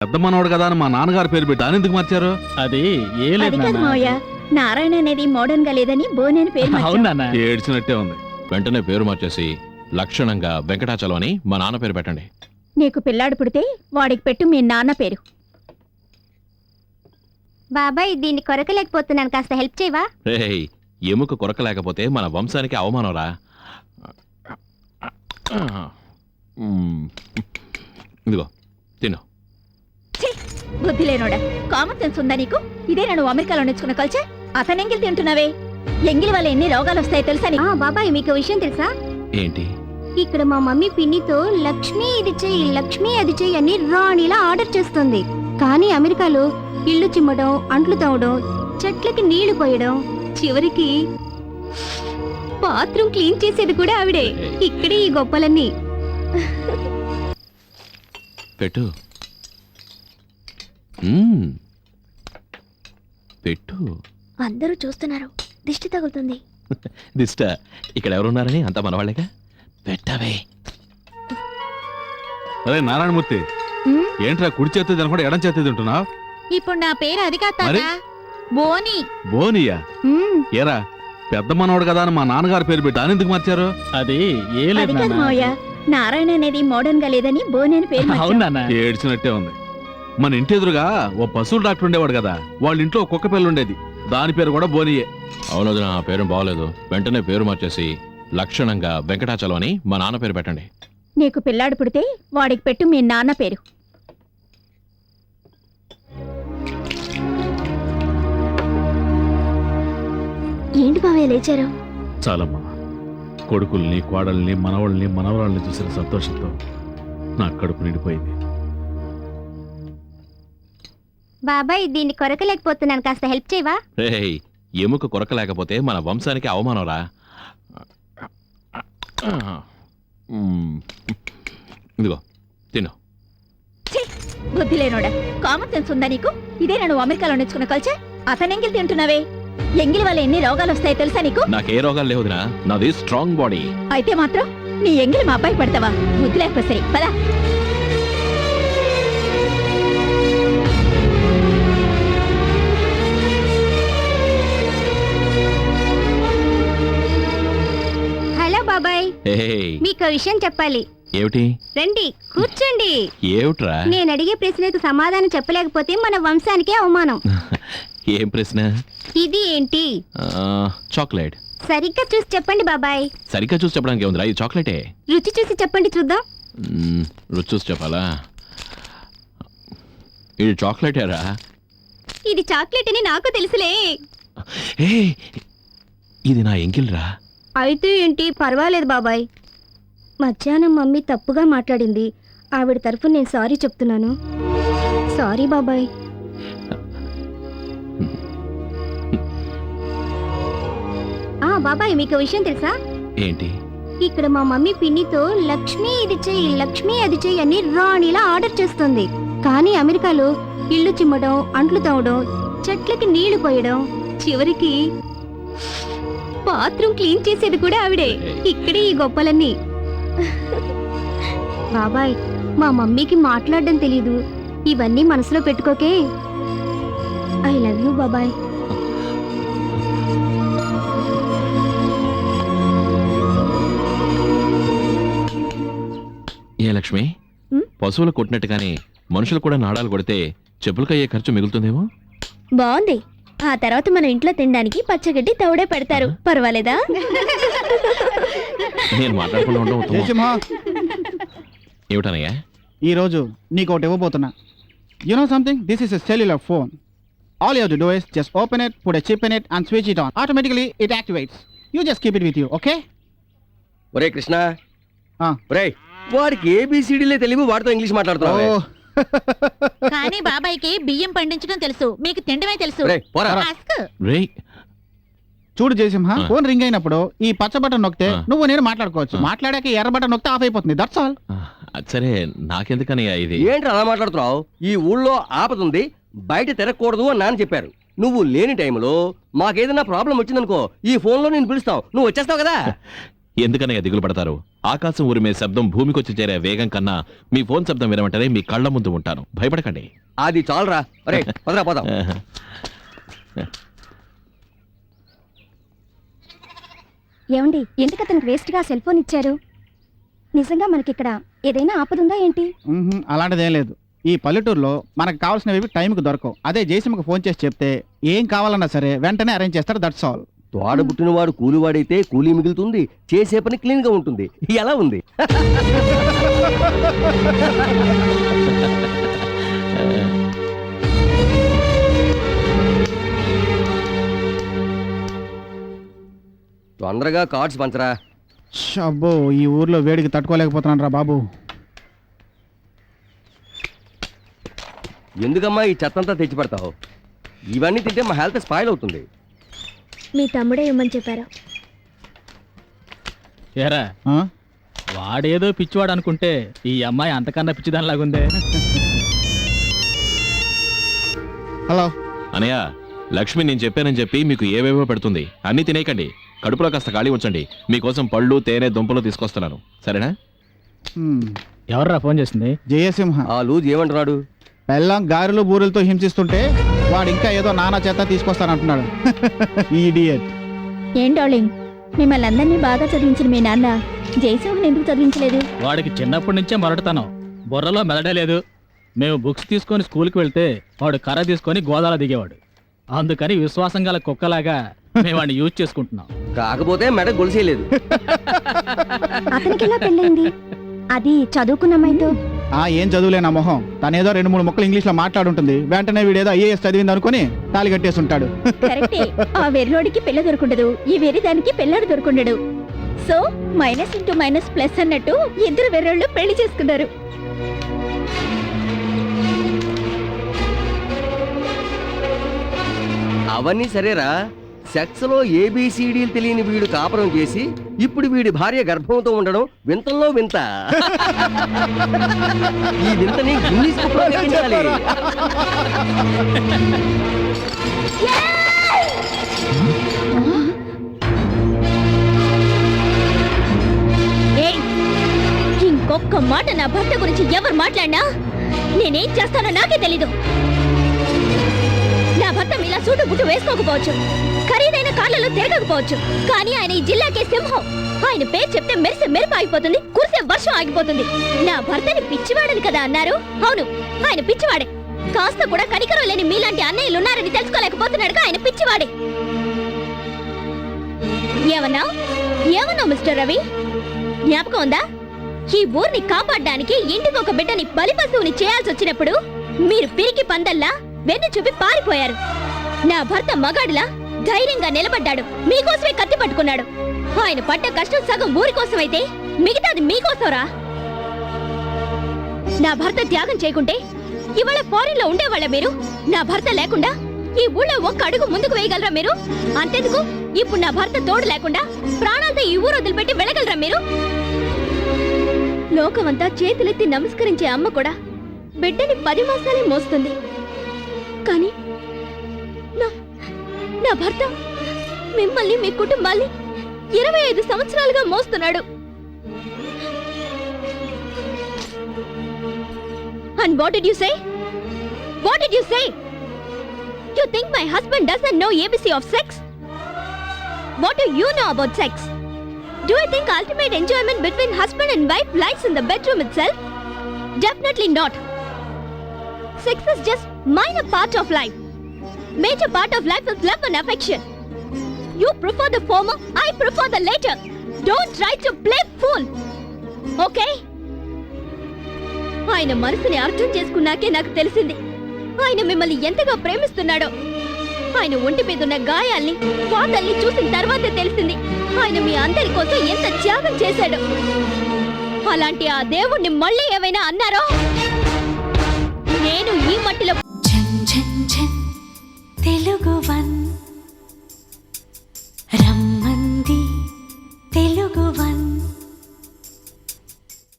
పెద్ద మనోడు కదా అని మా నాన్నగారి పేరు పెట్టి ఎందుకు మార్చారు? అది అది కాదు మావయ్య, నారాయణ అనేది మోడర్న్ గా లేదని బోనేని పేరు మార్చాం. అవునా? ఏడ్చినట్టే ఉంది. వెంటనే పేరు మార్చేసి లక్షణంగా వెంకటాచలం అని మా నాన్న పేరు పెట్టండి. నీకు పిల్లాడు పుడితే వాడికి పెట్టు మీ నాన్న పేరు. బాబాయ్ దీన్ని కొరకలేకపోతున్నాను, కాస్త హెల్ప్ చేయవా? రేయ్, ఎముక కొరక లేకపోతే మన వంశానికి అవమానంరా. ఇదిగో తిను. బుద్ధి లేనోడా, కామన్ సెన్స్ ఉందా నీకు? ఇదే నువ్వు అమెరికాలో నేర్చుకున్న కల్చర్. అతను ఎంగిల్ తింటున్నావే, ఎంగిల్ వల్ల ఎన్ని రోగాలు వస్తాయో తెలుసా నీకు? బాబాయ్ మీకు విషయం తెలుసా? ఏంటి? ఇక్కడ మా మమ్మీ పిన్నితో లక్ష్మి ఇది చెయ్యి, లక్ష్మి అది చెయ్యి అని రాణిలా ఆర్డర్ చేస్తుంది. కానీ అమెరికాలో ఇల్లు చిమ్మడం, అంట్లు తవ్వడం, చెట్లకి నీళ్లు పోయడం, చివరికి బాత్రూమ్ క్లీన్ చేసేది కూడా ఆవిడే. ఇక్కడే ఈ గొప్పలన్నీ. పెట్టు పెట్టు. అందరూ చూస్తున్నారు, దిష్టి తగులుతుంది. దిష్ట ఇక్కడ ఎవరున్నారని అంత మనవాళ్ళేగా. పెట్టవే. అరే నారాయణమూర్తి, ఏంట్రా కుడి చేతి తినకుండా ఎడం చేతి తింటున్నావు? ఇప్పుడు నా పేరు అది కాదు మరి? బోని. బోనియా? ఏరా, పెద్ద మనోడు కదా అని మా నాన్నగారి పేరు పెట్టి ఎందుకు మార్చారు? అది అది కాదు మావయ్య, నారాయణ అనేది మోడర్న్ గా లేదని బోనేని పేరు మార్చాం. అవునా? ఏడ్చినట్టే ఉంది. మన ఇంటి ఎదురుగా ఓ పశువుల డాక్టర్ ఉండేవాడు కదా, వాళ్ళ ఇంట్లో కుక్క పిల్ల ఉండేది, దాని పేరు కూడా బోనియే. అవును, నా పేరు బాగోలేదు. వెంటనే పేరు మార్చేసి లక్షణంగా వెంకటాచలం అని మా నాన్న పేరు పెట్టండి. నీకు పిల్లాడు పుడితే వాడికి పెట్టు మీ నాన్న పేరు. ఏంటి బాబాయ్ లేచారు? చాలమ్మా, కొడుకుల్ని, కోడల్ని, మనవళ్ళని, మనవరాళ్ళని చూసిన సంతోషంతో నా కడుపు నిండిపోయింది. బాబాయ్ దీన్ని కొరకలేకపోతున్నాను, కాస్త హెల్ప్ చేయవా? రేయ్, ఎముక కొరక లేకపోతే మన వంశానికి అవమానంరా. ఇదిగో తిను. బుద్ధి లేనోడా, కామన్ సెన్స్ ఉందా నీకు? ఇదే నువ్వు అమెరికాలో నేర్చుకున్న కల్చర్. అతను ఎంగిల్ తింటున్నావే, ఎంగిల్ వల్ల ఎన్ని రోగాలు వస్తాయో తెలుసా నీకు? నాకే రోగాలు లేవుదినా, నాది స్ట్రాంగ్ బాడీ. అయితే మాత్రం నీ ఎంగిల్ మా అబ్బాయి పెడతావా? బుద్ధి లేకపోతే సరే పదా. హలో బాబాయ్, ఏయ్, మీకు విషయం చెప్పాలి. ఏమిటి? రండి కూర్చోండి. ఏమిట్రా? నేను అడిగే ప్రశ్నకు సమాధానం చెప్పలేకపోతే మన వంశానికే అవమానం. ఏం ప్రశ్న? ఇది ఏంటి? చాక్లెట్. సరిగ్గా చూసి చెప్పండి బాబాయ్. సరిగ్గా చూసి చెప్పడానికి ఏముందిరా, ఇది చాక్లెటే. రుచి చూసి చెప్పండి చూద్దాం. రుచి చూసి చెప్పాలా? ఇది చాక్లెటేరా. ఇది చాక్లెట్ అని నాకు తెలుసులే. ఏ, ఇది నా ఎంకిల్రా. అయితే ఏంటి, పర్వాలేదు బాబాయ్. మధ్యాహ్నం మమ్మీ తప్పుగా మాట్లాడింది, ఆవిడ తరఫున నేను సారీ చెప్తున్నాను. సారీ బాబాయ్. బాబాయ్ మీకు విషయం తెలుసా? ఏంటి? ఇక్కడ మా మమ్మీ పిన్నితో లక్ష్మి ఇది చెయ్యి, లక్ష్మి అది చెయ్యి అని రాణిలా ఆర్డర్ చేస్తుంది. కానీ అమెరికాలో ఇల్లు చిమ్మడం, అంట్లు తవ్వడం, చెట్లకి నీళ్లు పోయడం, చివరికి బాత్రూమ్ క్లీన్ చేసేది కూడా ఆవిడే. ఇక్కడే ఈ గొప్పలన్నీ. బాబాయ్, మా మమ్మీకి మాట్లాడడం తెలీదు, ఇవన్నీ మనసులో పెట్టుకోకే. ఐ లవ్ యూ బాబాయ్. ఏ లక్ష్మి, పశువులు కొట్టినట్టుగానే మనుషులు కూడా నాడాలు కొడితే చెప్పులకయ్యే ఖర్చు మిగులుతుందేమో. బాగుంది. ఆ తర్వాత మన ఇంట్లో తినడానికి పచ్చగడ్డి తౌడే పెడతారు, పర్వాలేదా? నేను మాట్లాడకుండా ఉండడం ఉత్తమం. ఏమిటనయ్యా? ఈ రోజు నీకు ఒకటి ఇవ్వబోతున్నా. You know something, this is a cellular phone. All you have to do is just open it, put a chip in it and switch it on. Automatically it activates. You just keep it with you, okay? ఒరే కృష్ణ, ఒరే వాడికి ఏబిసిడీలే తెలివి, వాడితో English మాట్లాడుతున్నావు. కానీ బాబాయ్కి బియ్యం పండించడం తెలుసు, మీకు తినడమే తెలుసు. రేయ్, చూడు జయసింహ, ఫోన్ రింగ్ అయినప్పుడు ఈ పచ్చ బటన్ నొక్కితే నువ్వు నేను మాట్లాడుకోవచ్చు. మాట్లాడాక ఎర్ర బటన్ నొక్కితే ఆఫ్ అయిపోతుంది. That's all. సరే, నాకెందుకనయ్యా ఇది? ఏంటి అలా మాట్లాడుతున్నావు? ఈ ఊళ్ళో ఆపదుంది, బయట తిరగకూడదు అని నాన్న చెప్పారు. నువ్వు లేని టైంలో మాకేదైనా ప్రాబ్లం వచ్చిందనుకో, ఈ ఫోన్ లో నేను పిలుస్తావు, నువ్వు వచ్చేస్తావు కదా. ఎందుకనయ్య దిగులు పడతారు? ఆకాశం ఉరిమే శబ్దం భూమికొచ్చి చేరే వేగం కన్నా మీ ఫోన్ శబ్దం వినమంటేనే మీ కళ్ళ ముందు ఉంటాను. భయపడకండి. అది చాలరా. అరే పదరా పోదాం. ఏమండి, ఎందుకు అతనికి వేస్ట్గా సెల్ ఫోన్ ఇచ్చారు? నిజంగా మనకిక్కడ ఏదైనా ఆపదుందా ఏంటి? అలాంటిదేం లేదు. ఈ పల్లెటూరులో మనకు కావాల్సినవి టైంకి దొరకవు. అదే జయసింహకు ఫోన్ చేసి చెప్తే ఏం కావాలన్నా సరే వెంటనే అరేంజ్ చేస్తారు. That's all. తోడబుట్టిన వాడు కూలివాడైతే కూలీ మిగులుతుంది, చేసే పని క్లీన్ గా ఉంటుంది. ఎలా ఉంది? తొందరగా కార్డ్స్ పంచరా. అబ్బో, ఈ ఊర్లో వేడికి తట్టుకోలేకపోతున్నాను రా బాబు. ఎందుకమ్మా ఈ చెత్తంతా తెచ్చి పెడతావు? ఇవన్నీ తింటే మా హెల్త్ స్పాయిల్ అవుతుంది. మీ తమ్ముడే ఇమ్మని చెప్పారు. ఏరా, ఆ? వాడేదో పిచ్చివాడు అనుకుంటే ఈ అమ్మాయి అంతకన్నా పిచ్చిదానిలాగుందే. హలో అనయ్య, లక్ష్మి నేను చెప్పానని చెప్పి మీకు ఏవేవో పెడుతుంది. అన్నీ తినేయకండి. కడుపులో కాస్త ఖాళీ ఉంచండి. మీకోసం పళ్ళు, తేనె, దుంపలు తీసుకొస్తున్నాను. సరేనా? ఎవర్రా ఫోన్ చేసింది? జయసింహ. ఆ లూజ్ ఏమంటున్నాడు? బెల్లం గారెలు బూరెలతో హింసిస్తుంటే వాడు ఇంకా ఏదో నానా చేత తీసుకొస్తానంటున్నాడు. ఈడియట్. ఏం డార్లింగ్, మిమ్మల్ని అందరినీ బాగా చదివించిన మీ నాన్న జయసింహని ఎందుకు చదివించలేదు? వాడికి చిన్నప్పటి నుంచే మొరటతనం, బుర్రలో మెదడే లేదు. మేము బుక్స్ తీసుకొని స్కూల్కి వెళ్తే వాడు కర్ర తీసుకొని గోదాల దిగేవాడు. అందుకని విశ్వాసం గల కుక్కలాగా మేము వాడిని యూజ్ చేసుకుంటున్నాం. కాకపోతే మెడ గొలిసేయలేదు. అతనికి ఎలా పెళ్ళైంది? అది చదువుకున్న అమ్మాయితో. ఏం చదువులేనా మొహం. తనేదో 2-3 ముక్కలు ఇంగ్లీష్ లో మాట్లాడుంటుంది. వెంటనే వీడేదో IAS చదివింది అనుకుని తాళి కట్టేసి ఉంటాడు. కరెక్టే. ఆ వెర్రోడికి పిల్ల దొరుకుండదు, ఈ వెర్రి దానికి పిల్లాడు దొరుకుండడు. So minus into minus plus అన్నట్టు ఇద్దరు వెర్రోళ్ళు పెళ్లి చేసుకున్నారు. అవన్నీ సరేరా. సెక్స్ లో ABCDలు తెలియని వీడు కాపురం చేసి ఇప్పుడు వీడి భార్య గర్భంతో ఉండడం వింతల్లో వింత. ఈ వింతని గిన్నీస్ బుక్లో ఎక్కించాలి. ఏయ్, ఇంకొక్క మాట నా భర్త గురించి ఎవరు మాట్లాడినా నేనేం చేస్తానో నాకే తెలీదు. నా భర్త మీలా సూటు బుట్టు వేసుకోకపోవచ్చు, ఖరీదైన కార్లలో తిరగకపోవచ్చు, కానీ ఆయన ఈ జిల్లాకే సింహం. ఆయన పేరు చెప్తే మెరిసే మెరుపు ఆగిపోతుంది, కురిసే వర్షం ఆగిపోతుంది. నా భర్తని పిచ్చివాడని కదా అన్నారు? అవును, ఆయన పిచ్చివాడే. కాస్త కూడా కనికరం లేని మీలాంటి అన్నయ్యలు ఉన్నారని తెలుసుకోలేకపోతున్నాడుగా ఆయన పిచ్చివాడే. ఏమన్నా మిస్టర్ రవి, జ్ఞాపకం ఉందా? ఈ ఊరిని కాపాడడానికి ఇంటికి ఒక బిడ్డని బలి పశువుని చేయాల్సి వచ్చినప్పుడు మీరు పిరికి పందల్లా వెన్ను చూపి పారిపోయారు. నా భర్త మగాడిలా ధైర్యంగా నిలబడ్డాడు, మీకోసమే కత్తి పట్టుకున్నాడు. ఆయన పడ్డ కష్టం సగం ఊరి కోసమైతే మిగతాది మీకోసంరా. నా భర్త త్యాగం చేయకుంటే ఇవాళ ఫారిన్ లో ఉండేవాళ్ళ మీరు. నా భర్త లేకుండా ఈ ఊళ్ళో ఒక్క అడుగు ముందుకు వేయగలరా మీరు? అంతెందుకు, ఇప్పుడు నా భర్త తోడు లేకుండా ప్రాణాలతో ఈ ఊరు వదిలిపెట్టి వెళ్ళగలరా మీరు? లోకమంతా చేతులెత్తి నమస్కరించే అమ్మ కూడా బిడ్డని 10 మాసాలే మోస్తుంది. కానీ నా భర్త మిమ్మల్ని, మీ కుటుంబాన్ని 25 సంవత్సరాలుగా మోస్తున్నాడు. And what did you say? What did you say? You think my husband doesn't know ABC of sex? What do you know about sex? Do you think ultimate enjoyment between husband and wife lies in the bedroom itself? Definitely not. Sex is just minor part of life. Major part of life is love and affection. You prefer the former, I prefer the later. Don't try to play fool. Okay? ఆయన మనసుని అర్థం చేసుకున్నాకే నాకు తెలిసింది ఆయన మిమ్మల్ని ఎంతగా ప్రేమిస్తున్నాడో. ఆయన ఒంటి మీద ఉన్న గాయాల్ని, వాతల్ని చూసిన తర్వాతే తెలిసింది ఆయన మీ అందరి కోసం ఎంత త్యాగం చేశాడో. అలాంటి ఆ దేవుణ్ణి మళ్ళీ ఏమైనా అన్నారో నేను ఈ మట్టిలో తెలుగు వన్